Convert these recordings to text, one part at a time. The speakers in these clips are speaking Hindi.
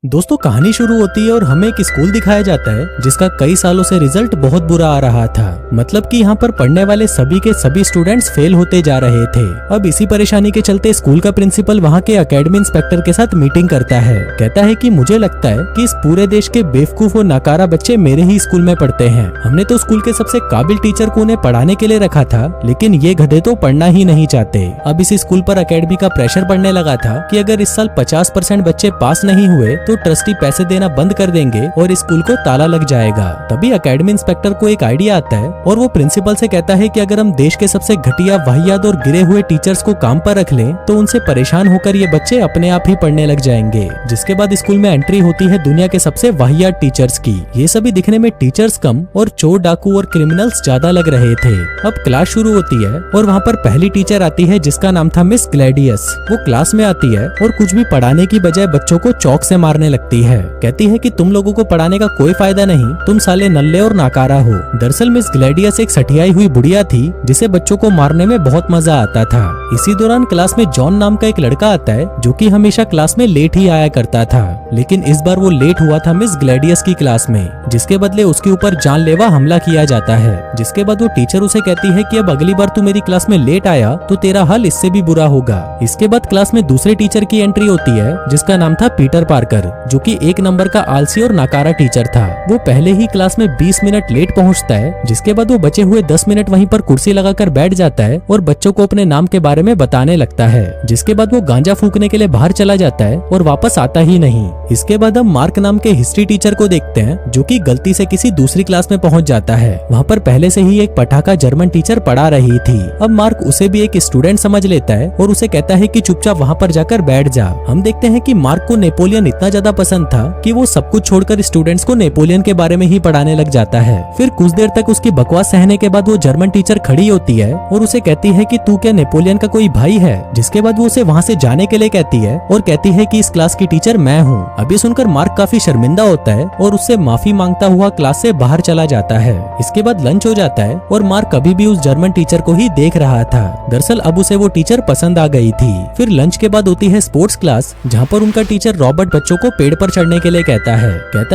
दोस्तों कहानी शुरू होती है और हमें एक स्कूल दिखाया जाता है जिसका कई सालों से रिजल्ट बहुत बुरा आ रहा था। मतलब कि यहाँ पर पढ़ने वाले सभी के सभी स्टूडेंट्स फेल होते जा रहे थे। अब इसी परेशानी के चलते स्कूल का प्रिंसिपल वहाँ के एकेडमी इंस्पेक्टर के साथ मीटिंग करता है। कहता है कि मुझे लगता है कि इस पूरे देश के बेवकूफ और नाकारा बच्चे मेरे ही स्कूल में पढ़ते हैं। हमने तो स्कूल के सबसे काबिल टीचर को उन्हें पढ़ाने के लिए रखा था, लेकिन ये गधे तो पढ़ना ही नहीं चाहते। अब इस स्कूल पर एकेडमी का प्रेशर पड़ने लगा था कि अगर इस साल 50% बच्चे पास नहीं हुए तो ट्रस्टी पैसे देना बंद कर देंगे और स्कूल को ताला लग जाएगा। तभी एकेडमी इंस्पेक्टर को एक आइडिया आता है और वो प्रिंसिपल से कहता है कि अगर हम देश के सबसे घटिया, वाहियात और गिरे हुए टीचर्स को काम पर रख लें तो उनसे परेशान होकर ये बच्चे अपने आप ही पढ़ने लग जाएंगे। जिसके बाद स्कूल में एंट्री होती है दुनिया के सबसे वाहियात टीचर्स की। ये सभी दिखने में टीचर्स कम और चोर, डाकू और क्रिमिनल्स ज्यादा लग रहे थे। अब क्लास शुरू होती है और वहाँ पर पहली टीचर आती है जिसका नाम था मिस ग्लैडियस। वो क्लास में आती है और कुछ भी पढ़ाने की बजाय बच्चों को चौक से मारने लगती है। कहती है कि तुम लोगों को पढ़ाने का कोई फायदा नहीं, तुम साले नल्ले और नाकारा हो। दरअसल मिस ग्लैडियस एक सठियाई हुई बुढ़िया थी जिसे बच्चों को मारने में बहुत मजा आता था। इसी दौरान क्लास में जॉन नाम का एक लड़का आता है जो कि हमेशा क्लास में लेट ही आया करता था, लेकिन इस बार वो लेट हुआ था मिस ग्लैडियस की क्लास में, जिसके बदले उसके ऊपर जानलेवा हमला किया जाता है। जिसके बाद वो टीचर उसे कहती है कि अब अगली बार तू मेरी क्लास में लेट आया तो तेरा हाल इससे भी बुरा होगा। इसके बाद क्लास में दूसरे टीचर की एंट्री होती है जिसका नाम था पीटर पार्कर, जो कि एक नंबर का आलसी और नाकारा टीचर था। वो पहले ही क्लास में 20 मिनट लेट पहुंचता है। जिसके बाद वो बचे हुए 10 मिनट वहीं पर कुर्सी लगाकर बैठ जाता है और बच्चों को अपने नाम के बारे में बताने लगता है। जिसके बाद वो गांजा फूकने के लिए बाहर चला जाता है और वापस आता ही नहीं। इसके बाद हम मार्क नाम के हिस्ट्री टीचर को देखते हैं जो कि गलती से किसी दूसरी क्लास में पहुंच जाता है। वहाँ पर पहले से ही एक पटाखा जर्मन टीचर पढ़ा रही थी। अब मार्क उसे भी एक स्टूडेंट समझ लेता है और उसे कहता है कि चुपचाप वहाँ पर जाकर बैठ जा। हम देखते हैं कि मार्क को नेपोलियन इतना ज्यादा पसंद था कि वो सब कुछ छोड़कर स्टूडेंट्स को नेपोलियन के बारे में ही पढ़ाने लग जाता है। फिर कुछ देर तक उसकी बकवास सहने के बाद वो जर्मन टीचर खड़ी होती है और उसे कहती है कि तू क्या नेपोलियन का कोई भाई है। जिसके बाद वो उसे वहाँ से जाने के लिए कहती है और कहती है कि इस क्लास की टीचर मैं हूँ। अभी सुनकर मार्क काफी शर्मिंदा होता है और उससे माफी मांगता हुआ क्लास से बाहर चला जाता है। इसके बाद लंच हो जाता है और मार्क अभी भी उस जर्मन टीचर को ही देख रहा था। दरअसल अब उसे वो टीचर पसंद आ गई थी। फिर लंच के बाद होती है स्पोर्ट्स क्लास, जहाँ पर उनका टीचर रॉबर्ट बच्चों को पेड़ पर चढ़ने के लिए कहता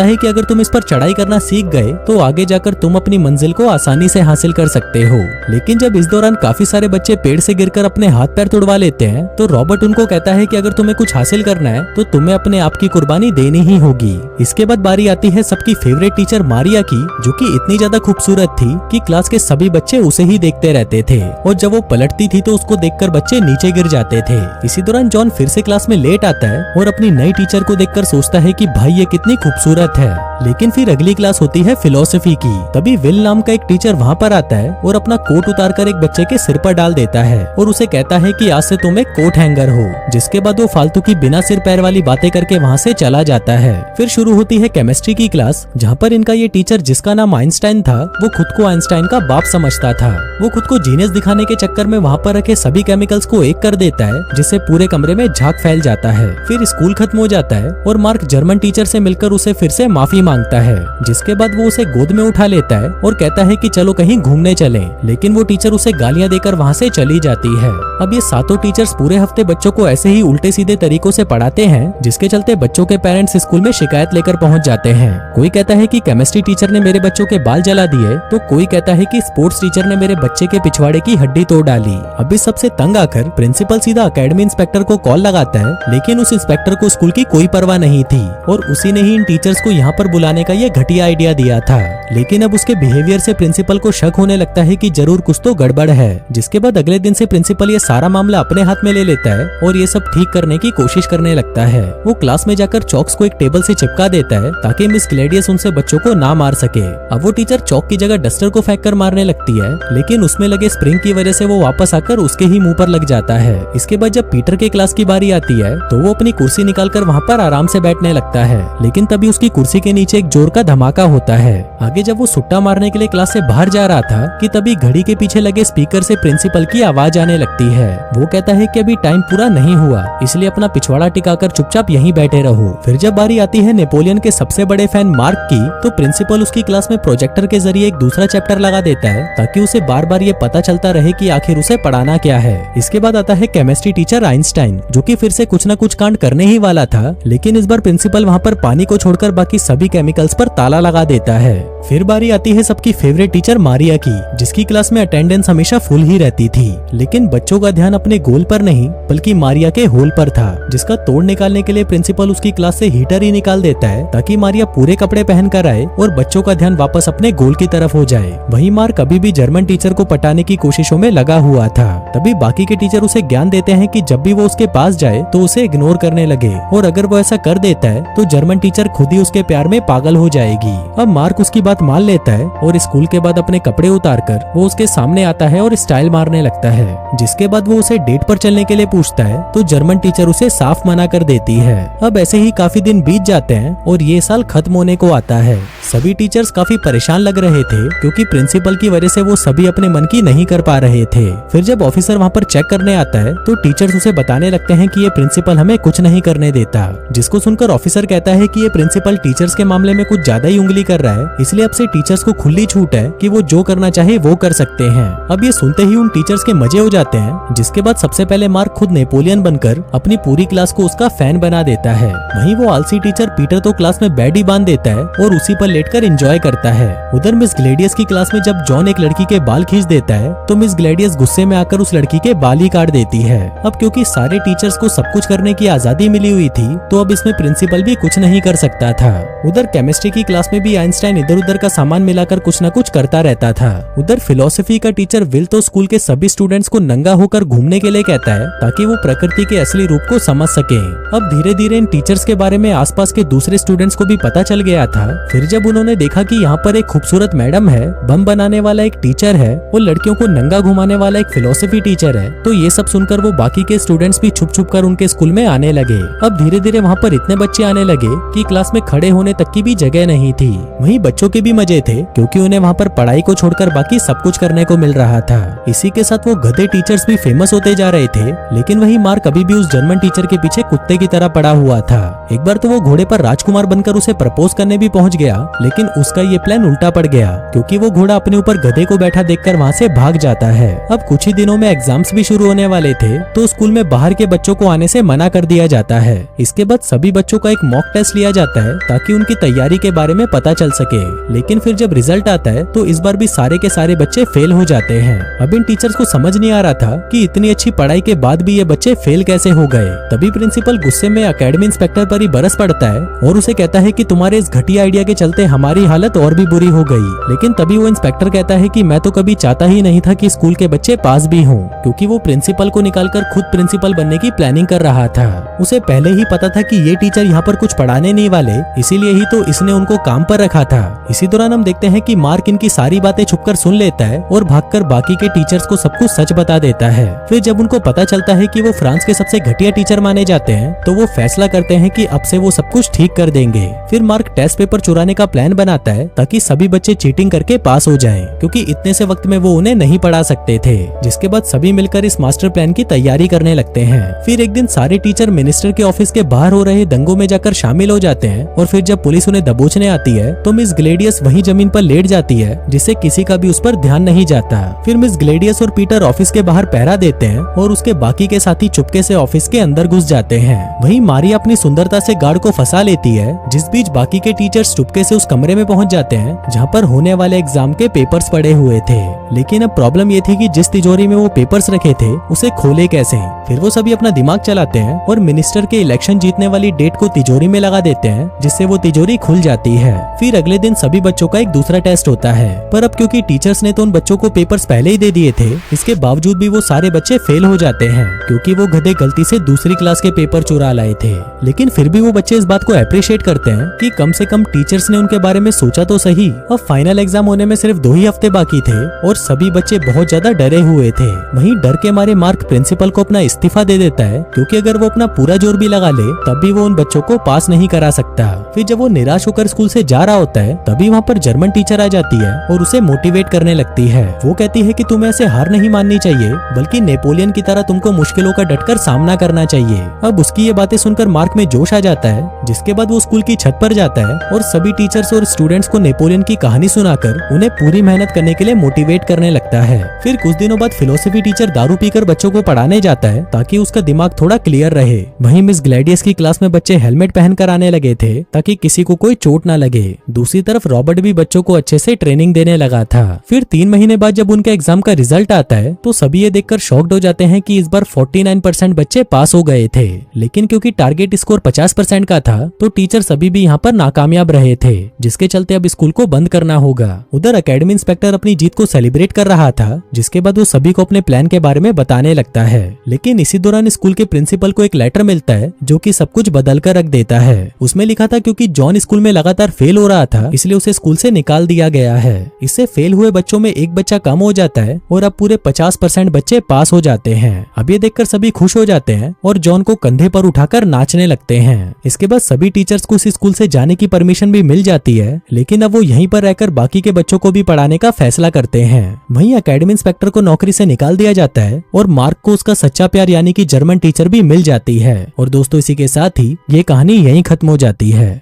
है कि अगर तुम इस पर चढ़ाई करना सीख गए तो आगे जाकर तुम अपनी मंजिल को आसानी से हासिल कर सकते हो। लेकिन जब इस दौरान काफी सारे बच्चे पेड़ से गिरकर अपने हाथ पैर तुड़वा लेते हैं तो रॉबर्ट उनको कहता है कि अगर तुम्हें कुछ हासिल करना है तो तुम्हें अपने आप की कुर्बानी देनी ही होगी। इसके बाद बारी आती है सबकी फेवरेट टीचर मारिया की, जो कि इतनी ज्यादा खूबसूरत थी कि क्लास के सभी बच्चे उसे ही देखते रहते थे और जब वो पलटती थी तो उसको देखकर बच्चे नीचे गिर जाते थे। इसी दौरान जॉन फिर से क्लास में लेट आता है और अपनी नई टीचर को देखकर सोचता है कि भाई ये कितनी खूबसूरत है। लेकिन फिर अगली क्लास होती है फिलोसफी की। तभी विल नाम का एक टीचर वहाँ पर आता है और अपना कोट उतारकर एक बच्चे के सिर पर डाल देता है और उसे कहता है कि आज से तुम एक कोट हैंगर हो। जिसके बाद वो फालतू की बिना सिर पैर वाली बातें करके वहाँ से चला जाता है। फिर शुरू होती है केमिस्ट्री की क्लास, जहाँ पर इनका ये टीचर जिसका नाम आइंस्टाइन था वो खुद को आइंस्टाइन का बाप समझता था। वो खुद को जीनियस दिखाने के चक्कर में वहाँ पर रखे सभी केमिकल्स को एक कर देता है, जिससे पूरे कमरे में झाग फैल जाता है। फिर स्कूल खत्म हो जाता है और मार्क जर्मन टीचर से मिलकर उसे फिर से माफी मांगता है। जिसके बाद वो उसे गोद में उठा लेता है और कहता है कि चलो कहीं घूमने चलें। लेकिन वो टीचर उसे गालियां देकर वहाँ से चली जाती है। अब ये सातों टीचर्स पूरे हफ्ते बच्चों को ऐसे ही उल्टे सीधे तरीकों से पढ़ाते हैं, जिसके चलते बच्चों के पेरेंट्स स्कूल में शिकायत लेकर पहुँच जाते हैं। कोई कहता है कि केमिस्ट्री टीचर ने मेरे बच्चों के बाल जला दिए, तो कोई कहता है कि स्पोर्ट्स टीचर ने मेरे बच्चे के पिछवाड़े की हड्डी तोड़ डाली। अभी सबसे तंग आकर प्रिंसिपल सीधा एकेडमी इंस्पेक्टर को कॉल लगाता है, लेकिन उस इंस्पेक्टर को स्कूल की कोई परवाह नहीं थी और उसी ने ही इन टीचर्स को यहाँ पर बुलाने का ये घटिया आइडिया दिया था। लेकिन अब उसके बिहेवियर से प्रिंसिपल को शक होने लगता है कि जरूर कुछ तो गड़बड़ है। जिसके बाद अगले दिन से प्रिंसिपल ये सारा मामला अपने हाथ में ले लेता है और ये सब ठीक करने की कोशिश करने लगता है। वो क्लास में जाकर चॉक्स को एक टेबल से चिपका देता है ताकि मिस ग्लैडियस उनसे बच्चों को ना मार सके। अब वो टीचर चॉक की जगह डस्टर को फेंक कर मारने लगती है, लेकिन उसमें लगे स्प्रिंग की वजह से वो वापस आकर उसके ही मुंह पर लग जाता है। इसके बाद जब पीटर के क्लास की बारी आती है तो वो अपनी कुर्सी निकालकर वहाँ पर आराम से बैठने लगता है, लेकिन तभी उसकी कुर्सी के नीचे एक जोर का धमाका होता है। आगे जब वो सुट्टा मारने के लिए क्लास से बाहर जा रहा था कि तभी घड़ी के पीछे लगे स्पीकर से प्रिंसिपल की आवाज आने लगती है। वो कहता है कि अभी टाइम पूरा नहीं हुआ, इसलिए अपना पिछवाड़ा टिकाकर चुपचाप यहीं बैठे रहो। फिर जब बारी आती है नेपोलियन के सबसे बड़े फैन मार्क की, तो प्रिंसिपल उसकी क्लास में प्रोजेक्टर के जरिए एक दूसरा चैप्टर लगा देता है ताकि उसे बार बार ये पता चलता रहे कि आखिर उसे पढ़ाना क्या है। इसके बाद आता है केमिस्ट्री टीचर आइंस्टाइन, जो कि फिर से कुछ न कुछ कांड करने ही वाला था, लेकिन इस बार प्रिंसिपल वहाँ पर पानी को छोड़कर बाकी सभी केमिकल्स पर ताला लगा देता है। फिर बारी आती है सबकी फेवरेट टीचर मारिया की, जिसकी क्लास में अटेंडेंस हमेशा फुल ही रहती थी। लेकिन बच्चों का ध्यान अपने गोल पर नहीं बल्कि मारिया के होल पर था, जिसका तोड़ निकालने के लिए प्रिंसिपल उसकी क्लास से हीटर ही निकाल देता है ताकि मारिया पूरे कपड़े पहन कर आए और बच्चों का ध्यान वापस अपने गोल की तरफ हो जाए। वहीं मार्क अभी भी जर्मन टीचर को पटाने की कोशिशों में लगा हुआ था। तभी बाकी के टीचर उसे ज्ञान देते हैं कि जब भी वो उसके पास जाए तो उसे इग्नोर करने लगे, और अगर वो ऐसा कर देता है तो जर्मन टीचर खुद ही उसके प्यार में पागल हो जाएगी। अब मार्क उसकी बात मान लेता है और स्कूल के बाद अपने कपड़े उतारकर वो उसके सामने आता है और स्टाइल मारने लगता है। जिसके बाद वो उसे डेट पर चलने के लिए पूछता है तो जर्मन टीचर उसे साफ मना कर देती है। अब ऐसे ही काफी दिन बीत जाते हैं और ये साल खत्म होने को आता है। सभी टीचर्स काफी परेशान लग रहे थे क्योंकि प्रिंसिपल की वजह से वो सभी अपने मन की नहीं कर पा रहे थे। फिर जब ऑफिसर वहाँ पर चेक करने आता है तो टीचर्स उसे बताने लगते हैं कि ये प्रिंसिपल हमें कुछ नहीं करने देता, जिसको सुनकर ऑफिसर कहता है कि ये प्रिंसिपल टीचर्स के मामले में कुछ ज्यादा ही उंगली कर रहा है, इसलिए अब से टीचर्स को खुली छूट है कि वो जो करना चाहे वो कर सकते हैं। अब ये सुनते ही उन टीचर्स के मजे हो जाते हैं, जिसके बाद सबसे पहले मार्क खुद नेपोलियन बनकर अपनी पूरी क्लास को उसका फैन बना देता है। वहीं वो आलसी टीचर पीटर तो क्लास में बेड ही बांध देता है और उसी पर लेटकर एंजॉय करता है। उधर मिस ग्लेडियस की क्लास में जब जॉन एक लड़की के बाल खींच देता है तो मिस ग्लेडियस गुस्से में आकर उस लड़की के बाल ही काट देती है। अब क्योंकि सारे टीचर्स को सब कुछ करने की आजादी मिली हुई थी तो अब इसमें प्रिंसिपल भी कुछ नहीं कर सकता था। उधर केमिस्ट्री की क्लास में भी आइंस्टाइन इधर उधर का सामान मिलाकर कुछ न कुछ करता रहता था। उधर फिलोसफी का टीचर विल तो स्कूल के सभी स्टूडेंट्स को नंगा होकर घूमने के लिए कहता है ताकि वो प्रकृति के असली रूप को समझ सके। अब धीरे धीरे इन टीचर्स के बारे में आसपास के दूसरे स्टूडेंट्स को भी पता चल गया था। फिर जब उन्होंने देखा कि यहाँ पर एक खूबसूरत मैडम है, बम बनाने वाला एक टीचर है और लड़कियों को नंगा घुमाने वाला एक फिलोसफी टीचर है, तो ये सब सुनकर वो बाकी के स्टूडेंट्स भी छुप छुप कर उनके स्कूल में आने लगे। अब धीरे धीरे वहाँ पर इतने बच्चे आने लगे कि क्लास में खड़े होने तक की भी जगह नहीं थी। वहीं बच्चों के भी मजे थे क्योंकि उन्हें वहाँ पर पढ़ाई को छोड़कर बाकी सब कुछ करने को मिल रहा था। इसी के साथ वो गधे टीचर्स भी फेमस होते जा रहे थे। लेकिन वही मार्क अभी भी उस जर्मन टीचर के पीछे कुत्ते की तरह पड़ा हुआ था। एक बार तो वो घोड़े पर राजकुमार बनकर उसे प्रपोज करने भी पहुंच गया, लेकिन उसका ये प्लान उल्टा पड़ गया क्योंकि वो घोड़ा अपने ऊपर गधे को बैठा देखकर वहाँ से भाग जाता है। अब कुछ ही दिनों में एग्जाम्स भी शुरू होने वाले थे तो स्कूल में बाहर के बच्चों को आने से मना कर दिया जाता है। इसके बाद सभी बच्चों का एक मॉक टेस्ट लिया जाता है ताकि उनकी तैयारी के बारे में पता चल सके। लेकिन फिर जब रिजल्ट आता है तो इस बार भी सारे के सारे बच्चे फेल हो जाते हैं। अब इन टीचर्स को समझ नहीं आ रहा था कि इतनी अच्छी पढ़ाई के बाद भी ये बच्चे फेल कैसे हो गए। तभी प्रिंसिपल गुस्से में एकेडमी इंस्पेक्टर पर ही बरस पड़ता है और उसे कहता है कि तुम्हारे इस घटिया आइडिया के चलते हमारी हालत और भी बुरी हो गई। लेकिन तभी वो इंस्पेक्टर कहता है कि मैं तो कभी चाहता ही नहीं था कि स्कूल के बच्चे पास भी हों, क्योंकि वो प्रिंसिपल को निकालकर खुद प्रिंसिपल बनने की प्लानिंग कर रहा था। उसे पहले ही पता था कि ये टीचर यहाँ पर कुछ पढ़ाने नहीं वाले, इसीलिए ही तो इसने उनको काम पर रखा था। इसी दौरान हम देखते हैं कि मार्क इनकी सारी बातें छुपकर सुन लेता है और भागकर बाकी के टीचर्स को सब कुछ सच बता देता है। फिर जब उनको पता चलता है कि वो फ्रांस के सबसे घटिया टीचर माने जाते हैं तो वो फैसला करते हैं कि अब से वो सब कुछ ठीक कर देंगे। फिर मार्क टेस्ट पेपर चुराने का प्लान बनाता है ताकि सभी बच्चे चीटिंग करके पास हो जाएं, क्योंकि इतने से वक्त में वो उन्हें नहीं पढ़ा सकते थे। जिसके बाद सभी मिलकर इस मास्टर प्लान की तैयारी करने लगते हैं। फिर एक दिन सारे टीचर मिनिस्टर के ऑफिस के बाहर हो रहे दंगों में जाकर शामिल हो जाते हैं और फिर जब पुलिस उन्हें दबोचने आती है तो मिस ग्लेडियस वहीं जमीन पर लेट जाती है, जिससे किसी का भी उस पर ध्यान नहीं जाता। फिर मिस ग्लेडियस और पीटर ऑफिस के बाहर पहरा देते हैं और उसके बाकी के साथी चुपके से ऑफिस के अंदर घुस जाते हैं। वहीं मारिया अपनी सुंदरता से गार्ड को फंसा लेती है, जिस बीच बाकी के टीचर्स चुपके से उस कमरे में पहुंच जाते हैं जहां पर होने वाले एग्जाम के पेपर्स पड़े हुए थे। लेकिन अब प्रॉब्लम ये थी कि जिस तिजोरी में वो पेपर्स रखे थे उसे खोले कैसे। फिर वो सभी अपना दिमाग चलाते हैं और मिनिस्टर के इलेक्शन जीतने वाली डेट को तिजोरी में लगा देते हैं, जिससे वो तिजोरी खुल जाती है। फिर अगले दिन सभी बच्चों का एक दूसरा टेस्ट होता है, पर अब क्योंकि टीचर्स ने तो उन बच्चों को पेपर्स पहले ही दे दिए थे, इसके बावजूद भी वो सारे बच्चे फेल हो जाते हैं क्योंकि वो गधे गलती से दूसरी क्लास के पेपर चुरा लाए थे। लेकिन फिर भी वो बच्चे इस बात को अप्रिशिएट करते हैं कि कम से कम टीचर्स ने उनके बारे में सोचा तो सही। अब फाइनल एग्जाम होने में सिर्फ 2 ही हफ्ते बाकी थे और सभी बच्चे बहुत ज्यादा डरे हुए थे। वहीं डर के मारे मार्क प्रिंसिपल को अपना इस्तीफा दे देता है, क्योंकि अगर वो अपना पूरा जोर भी लगा ले तब भी वो उन बच्चों को पास नहीं करा सकता। फिर जब वो निराश होकर स्कूल से जा रहा होता है तभी वहाँ पर जर्मन टीचर आ जाती है और उसे मोटिवेट करने लगती है। वो कहती है कि तुम्हें ऐसे हार नहीं माननी चाहिए, बल्कि नेपोलियन की तरह तुमको मुश्किलों का डटकर सामना करना चाहिए। अब उसकी ये बातें सुनकर मार्क में जोश आ जाता है, जिसके बाद वो स्कूल की छत पर जाता है और सभी टीचर्स टीचर्स और स्टूडेंट्स को नेपोलियन की कहानी सुनाकर उन्हें पूरी मेहनत करने के लिए मोटिवेट करने लगता है। फिर कुछ दिनों बाद फिलोसफी टीचर दारू पीकर बच्चों को पढ़ाने जाता है ताकि उसका दिमाग थोड़ा क्लियर रहे। वहीं मिस ग्लैडियस की क्लास में बच्चे हेलमेट पहनकर आने लगे थे ताकि किसी को कोई चोट ना लगे। दूसरी तरफ रॉबर्ट भी बच्चों को अच्छे से ट्रेनिंग देने लगा था। फिर 3 महीने बाद जब उनके एग्जाम का रिजल्ट आता है तो सभी ये देखकर शॉक्ड हो जाते हैं कि इस बार 49% बच्चे पास हो गए थे, लेकिन क्योंकि टारगेट स्कोर 50% का था तो टीचर सभी भी यहाँ पर नाकामयाब रहे थे, जिसके चलते अब स्कूल को बंद करना होगा। उधर एकेडमी इंस्पेक्टर अपनी जीत को सेलिब्रेट कर रहा था, जिसके बाद वो सभी को अपने प्लान के बारे में बताने लगता है। लेकिन इसी दौरान स्कूल के प्रिंसिपल को एक लेटर मिलता है जो कि सब कुछ बदल कर रख देता है। उसमें लिखा था क्योंकि जॉन स्कूल में लगातार फेल हो रहा था इसलिए उसे स्कूल से निकाल दिया गया है। इससे फेल हुए बच्चों में एक बच्चा कम हो जाता है और अब पूरे 50% बच्चे पास हो जाते हैं। अब ये देखकर सभी खुश हो जाते हैं और जॉन को कंधे पर उठाकर नाचने लगते हैं। इसके बाद सभी टीचर्स को इस स्कूल से जाने की परमिशन भी मिल जाती है, लेकिन अब वो यहीं पर रहकर बाकी के बच्चों को भी पढ़ाने का फैसला करते हैं। वहीं एकेडमी इंस्पेक्टर को नौकरी से निकाल दिया जाता है और मार्क को उसका सच्चा प्यार यानी कि जर्मन टीचर भी मिल जाती है। और दोस्तों इसी के साथ ही ये कहानी यहीं खत्म हो जाती है।